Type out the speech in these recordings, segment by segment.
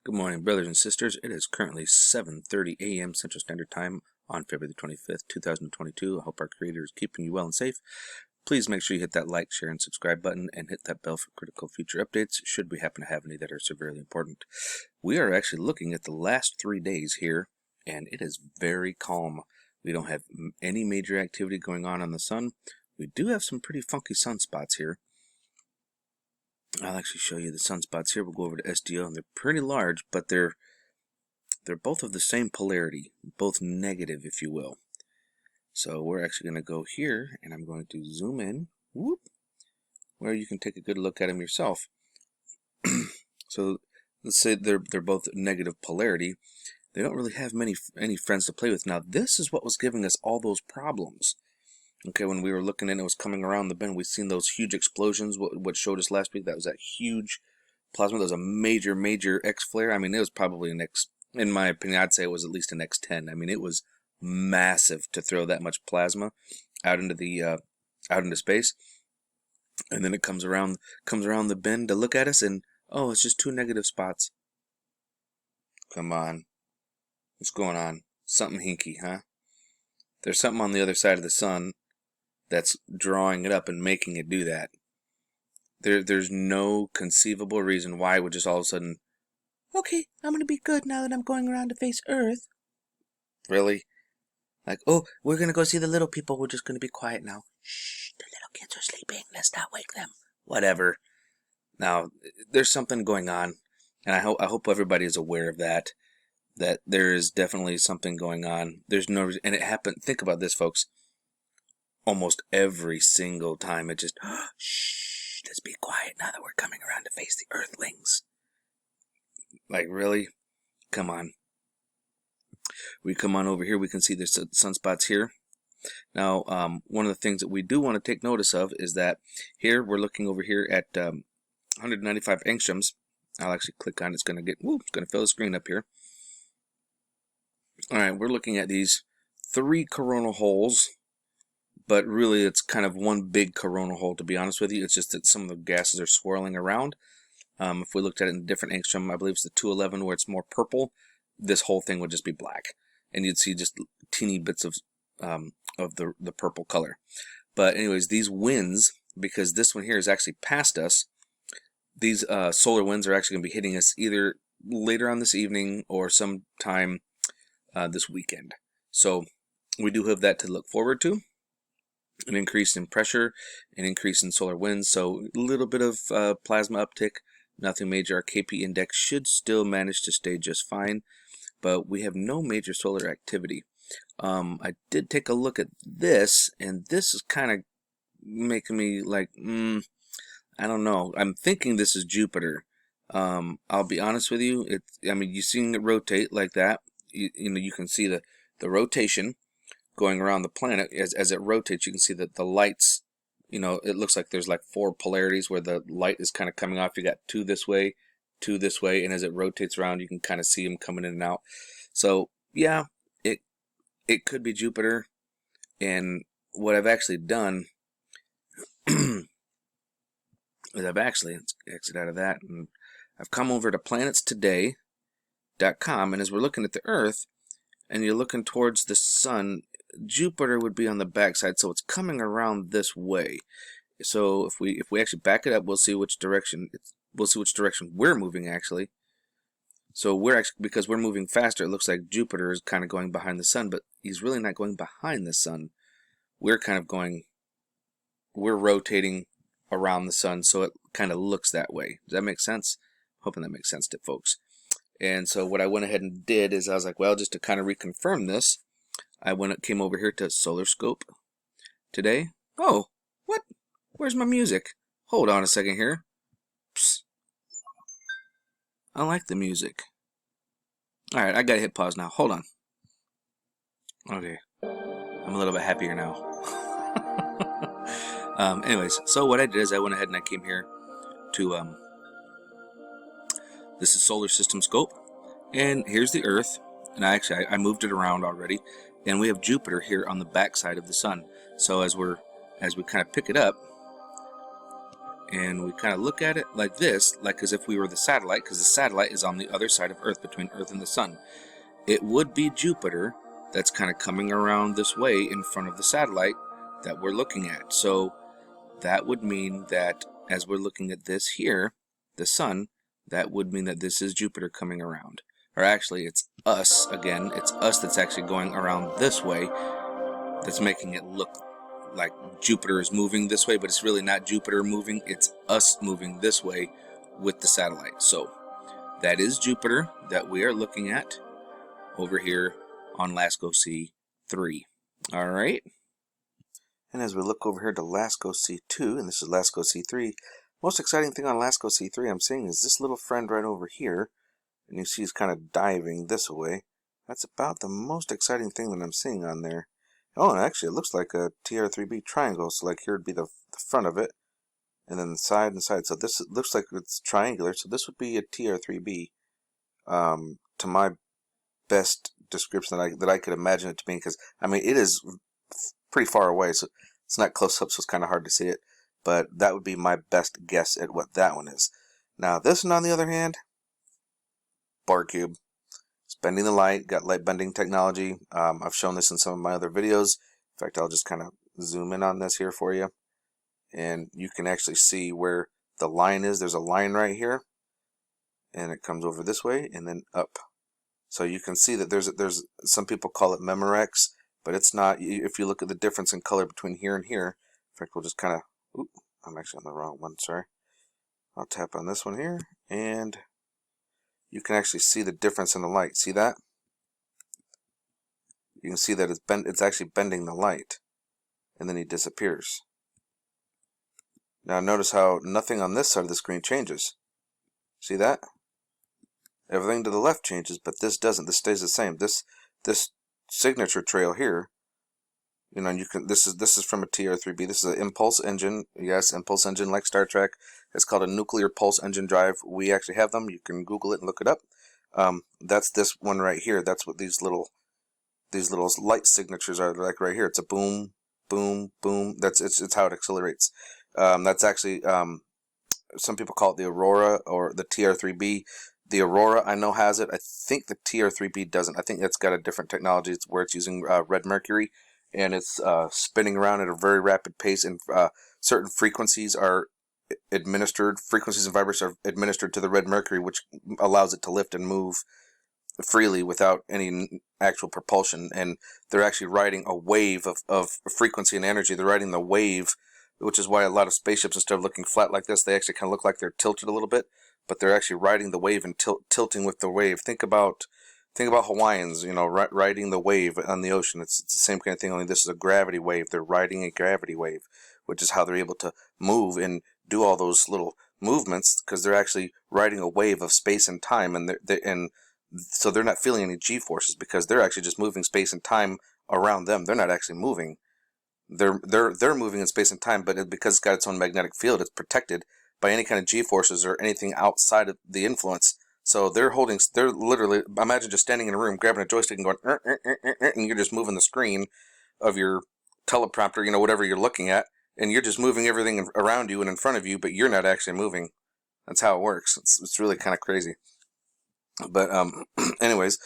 Good morning, brothers and sisters. It is currently 7:30 a.m. Central Standard Time on February the 25th, 2022. I hope our Creator is keeping you well and safe. Please make sure you hit that like, share, and subscribe button and hit that bell for critical future updates should we happen to have any that are severely important. We are actually looking at the last 3 days here, and it is very calm. We don't have any major activity going on the sun. We do have some pretty funky sunspots here. I'll actually show you the sunspots here. We'll go over to SDO, and they're pretty large, but they're both of the same polarity, both negative, if you will. So we're actually going to go here, and I'm going to zoom in, whoop, where you can take a good look at them yourself. So let's say they're both negative polarity. They don't really have any friends to play with. Now this is what was giving us all those problems. Okay, when we were looking and it was coming around the bend, we've seen those huge explosions. What showed us last week, that was that huge plasma. That was a major X-flare. I mean, it was probably an X, in my opinion, I'd say it was at least an X10. I mean, it was massive to throw that much plasma out into the out into space. And then it comes around the bend to look at us, and oh, it's just two negative spots. Come on. What's going on? Something hinky, huh? There's something on the other side of the sun that's drawing it up and making it do that. There's no conceivable reason why it would just all of a sudden, okay, I'm going to be good now that I'm going around to face Earth. Really? Like, oh, we're going to go see the little people. We're just going to be quiet now. Shh, the little kids are sleeping. Let's not wake them. Whatever. Now, there's something going on, and I hope everybody is aware of that there is definitely something going on. There's no reason, and it happened. Think about this, folks. Almost every single time it just, shh, let's be quiet now that we're coming around to face the Earthlings. Like, really? Come on. We come on over here, we can see there's sunspots here. Now, one of the things that we do want to take notice of is that here, we're looking over here at 195 angstroms. I'll actually click on it. It's going to fill the screen up here. Alright, we're looking at these 3 coronal holes, but really it's kind of one big coronal hole, to be honest with you. It's just that some of the gases are swirling around. If we looked at it in a different angstrom, I believe it's the 211 where it's more purple, this whole thing would just be black. And you'd see just teeny bits of the purple color. But anyways, these winds, because this one here is actually past us, these solar winds are actually going to be hitting us either later on this evening or sometime this weekend. So we do have that to look forward to. An increase in pressure, an increase in solar winds, so a little bit of plasma uptick, nothing major. Our KP index should still manage to stay just fine, but we have no major solar activity. I did take a look at this, and this is kind of making me like, I don't know. I'm thinking this is Jupiter. I'll be honest with you. I mean, you're seeing it rotate like that. You know, you can see the rotation going around the planet. As it rotates, you can see that the lights, you know, it looks like there's like 4 polarities where the light is kind of coming off. You got 2 this way, 2 this way, and as it rotates around, you can kind of see them coming in and out. So yeah, it could be Jupiter. And what I've actually done is let's exit out of that, and I've come over to planetstoday.com, and as we're looking at the Earth and you're looking towards the sun, Jupiter would be on the backside, so it's coming around this way. So if we actually back it up, we'll see which direction we're moving actually. So we're actually, because we're moving faster, it looks like Jupiter is kind of going behind the sun, but he's really not going behind the sun. We're rotating around the sun, so it kind of looks that way. Does that make sense? Hoping that makes sense to folks. And so what I went ahead and did is I was like, well, just to kind of reconfirm this, I came over here to Solar Scope today. Oh, what? Where's my music? Hold on a second here. Psst. I like the music. Alright, I gotta hit pause now. Hold on. Okay. I'm a little bit happier now. Anyways, so what I did is I went ahead and I came here to, this is Solar System Scope. And here's the Earth. And I moved it around already. And we have Jupiter here on the back side of the sun. So as we kind of pick it up, and we kind of look at it like this, like as if we were the satellite, because the satellite is on the other side of Earth, between Earth and the Sun. It would be Jupiter that's kind of coming around this way in front of the satellite that we're looking at. So that would mean that as we're looking at this here, the Sun, that would mean that this is Jupiter coming around. Or actually, it's us again. It's us that's actually going around this way, that's making it look like Jupiter is moving this way, but it's really not Jupiter moving, it's us moving this way with the satellite. So that is Jupiter that we are looking at over here on LASCO C3. Alright, and as we look over here to LASCO C2, and this is LASCO C3, most exciting thing on LASCO C3 I'm seeing is this little friend right over here, and you see he's kind of diving this way. That's about the most exciting thing that I'm seeing on there. Oh, and actually it looks like a TR3B triangle, so like here would be the front of it, and then the side and side. So this looks like it's triangular, so this would be a TR3B, to my best description that I could imagine it to be, because, I mean, it is pretty far away, so it's not close up, so it's kind of hard to see it, but that would be my best guess at what that one is. Now, this one, on the other hand, Borg cube. It's bending the light, got light bending technology. I've shown this in some of my other videos. In fact, I'll just kind of zoom in on this here for you. And you can actually see where the line is. There's a line right here. And it comes over this way and then up. So you can see that there's some people call it Memorex, but it's not. If you look at the difference in color between here and here, in fact, we'll just kind of, oop, I'm actually on the wrong one, sorry. I'll tap on this one here, and you can actually see the difference in the light. See that? You can see that it's actually bending the light, and then he disappears. Now notice how nothing on this side of the screen changes. See that? Everything to the left changes, but this doesn't. This stays the same. This signature trail here, you know, you can. This is from a TR3B. This is an impulse engine. Yes, impulse engine like Star Trek. It's called a nuclear pulse engine drive. We actually have them. You can Google it and look it up. That's this one right here. That's what these little light signatures are like right here. It's a boom, boom, boom. It's how it accelerates. That's actually some people call it the Aurora or the TR3B. The Aurora, I know, has it. I think the TR3B doesn't. I think it's got a different technology. It's where it's using red mercury, and it's spinning around at a very rapid pace, and certain frequencies are administered. Frequencies and vibrations are administered to the red mercury, which allows it to lift and move freely without any actual propulsion. And they're actually riding a wave of frequency and energy. They're riding the wave, which is why a lot of spaceships, instead of looking flat like this, they actually kind of look like they're tilted a little bit. But they're actually riding the wave and tilting with the wave. Think about Hawaiians, you know, riding the wave on the ocean. It's the same kind of thing, only this is a gravity wave. They're riding a gravity wave, which is how they're able to move and do all those little movements, because they're actually riding a wave of space and time, and so they're not feeling any G-forces, because they're actually just moving space and time around them. They're not actually moving. They're moving in space and time, but because it's got its own magnetic field, it's protected by any kind of G-forces or anything outside of the influence. So they're literally, imagine just standing in a room, grabbing a joystick and going, and you're just moving the screen of your teleprompter, you know, whatever you're looking at, and you're just moving everything around you and in front of you, but you're not actually moving. That's how it works. It's really kind of crazy. But anyways,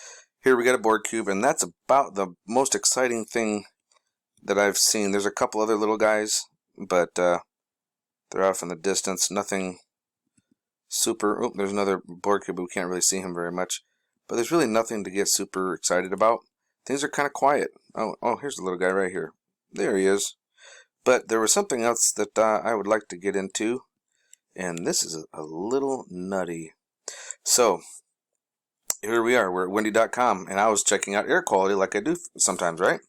here we got a Borg cube, and that's about the most exciting thing that I've seen. There's a couple other little guys, but they're off in the distance. Nothing super. Oh, there's another Borg cube, but we can't really see him very much. But there's really nothing to get super excited about. Things are kind of quiet. Oh, here's the little guy right here. There he is. But there was something else that I would like to get into, and this is a little nutty. So here we are. We're at windy.com, and I was checking out air quality like I do sometimes, right?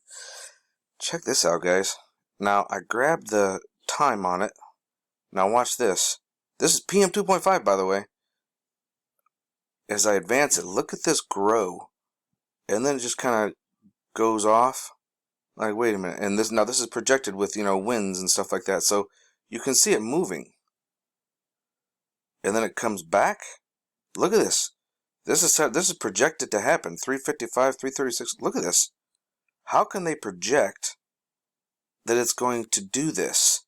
Check this out, guys. Now, I grabbed the time on it. Now watch this. This is PM 2.5, by the way. As I advance it, look at this grow. And then it just kind of goes off. Like, wait a minute. And this is projected with, you know, winds and stuff like that. So you can see it moving. And then it comes back. Look at this. This is projected to happen. 355, 336. Look at this. How can they project that it's going to do this?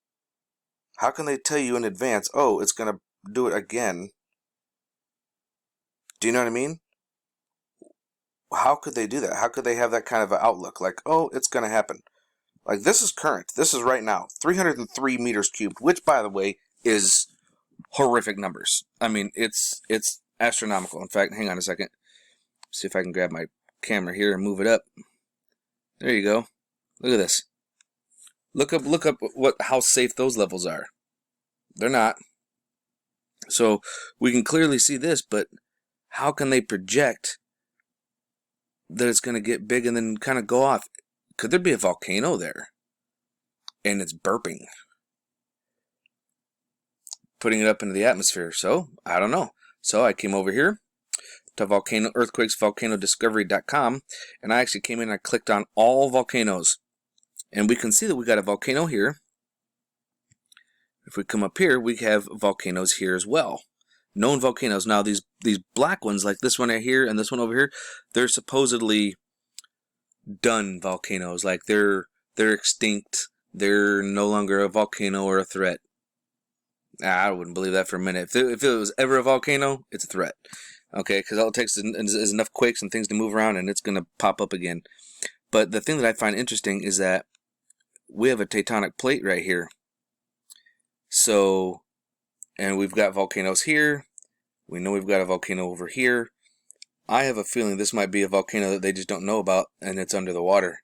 How can they tell you in advance, oh, it's going to do it again? Do you know what I mean? How could they do that? How could they have that kind of an outlook? Like, oh, it's going to happen. Like, this is current. This is right now. 303 meters cubed, which, by the way, is horrific numbers. I mean, it's astronomical. In fact, hang on a second. See if I can grab my camera here and move it up. There you go. Look at this. Look up how safe those levels are. They're not. So we can clearly see this, but how can they project that it's going to get big and then kind of go off? Could there be a volcano there? And it's burping, putting it up into the atmosphere. So, I don't know. So I came over here to volcanodiscovery.com, and I actually came in and I clicked on all volcanoes. And we can see that we got a volcano here. If we come up here, we have volcanoes here as well. Known volcanoes. Now, these black ones, like this one right here and this one over here, they're supposedly done volcanoes. Like they're extinct. They're no longer a volcano or a threat. I wouldn't believe that for a minute. If it was ever a volcano, it's a threat. Okay, because all it takes is enough quakes and things to move around, and it's going to pop up again. But the thing that I find interesting is that we have a tectonic plate right here. So, and we've got volcanoes here. We know we've got a volcano over here. I have a feeling this might be a volcano that they just don't know about, and it's under the water.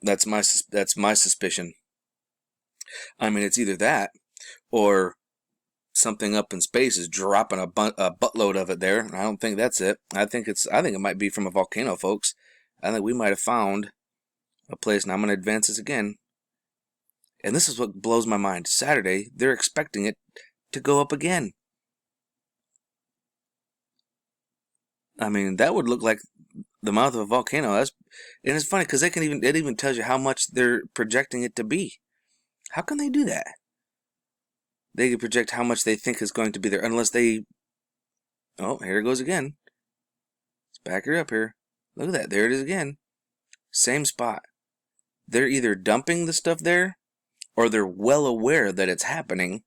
That's my suspicion. I mean, it's either that, or something up in space is dropping a buttload of it there. I don't think that's it. I think it might be from a volcano, folks. I think we might have found a place. Now I'm going to advance this again. And this is what blows my mind. Saturday, they're expecting it to go up again. I mean, that would look like the mouth of a volcano. And it's funny because it even tells you how much they're projecting it to be. How can they do that? They can project how much they think is going to be there, unless they... Oh, here it goes again. Let's back her up here. Look at that. There it is again. Same spot. They're either dumping the stuff there, or they're well aware that it's happening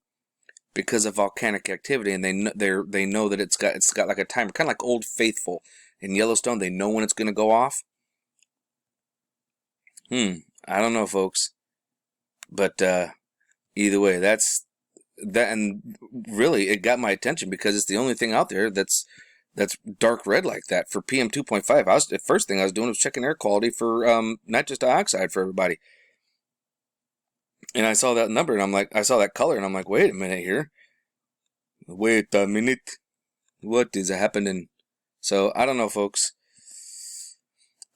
because of volcanic activity, and they know that it's got like a timer, kind of like Old Faithful in Yellowstone. They know when it's going to go off. I don't know, folks, but either way, that's that, and really, it got my attention because it's the only thing out there that's dark red like that for PM 2.5. The first thing I was doing was checking air quality for nitrous dioxide for everybody. And I saw that number, and I'm like, I saw that color, and I'm like, wait a minute here. Wait a minute. What is happening? So, I don't know, folks.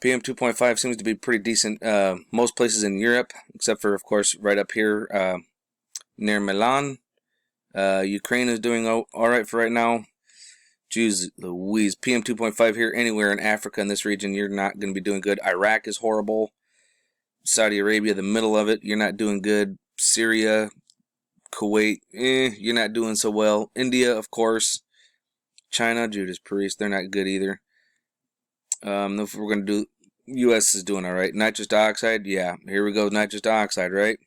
PM 2.5 seems to be pretty decent most places in Europe, except for, of course, right up here near Milan. Ukraine is doing all right for right now. Jeez Louise. PM 2.5 here anywhere in Africa in this region, you're not going to be doing good. Iraq is horrible. Saudi Arabia, the middle of it, you're not doing good. Syria, Kuwait, you're not doing so well. India, of course. China, Judas Priest, they're not good either. If we're going to do, U.S. is doing all right. Nitrous dioxide, yeah, here we go, nitrous dioxide, right?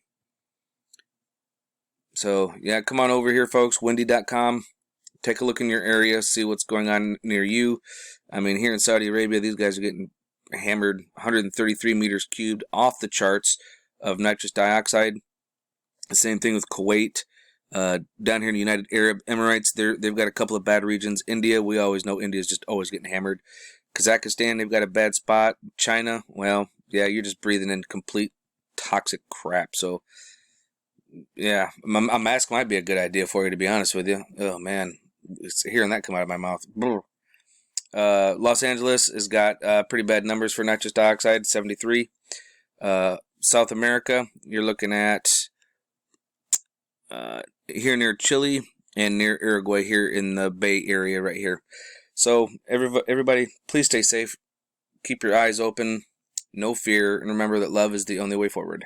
So, yeah, come on over here, folks, windy.com. Take a look in your area, see what's going on near you. I mean, here in Saudi Arabia, these guys are getting hammered, 133 meters cubed, off the charts of nitrous dioxide. The same thing with Kuwait. Down here in the United Arab Emirates, they've got a couple of bad regions. India, we always know India's just always getting hammered. Kazakhstan, they've got a bad spot. China, well, yeah, you're just breathing in complete toxic crap. So, yeah, a mask might be a good idea for you, to be honest with you. Oh, man, hearing that come out of my mouth. Los Angeles has got pretty bad numbers for nitrous dioxide, 73. South America, you're looking at here near Chile and near Uruguay here in the Bay Area right here. So everybody, please stay safe. Keep your eyes open. No fear. And remember that love is the only way forward.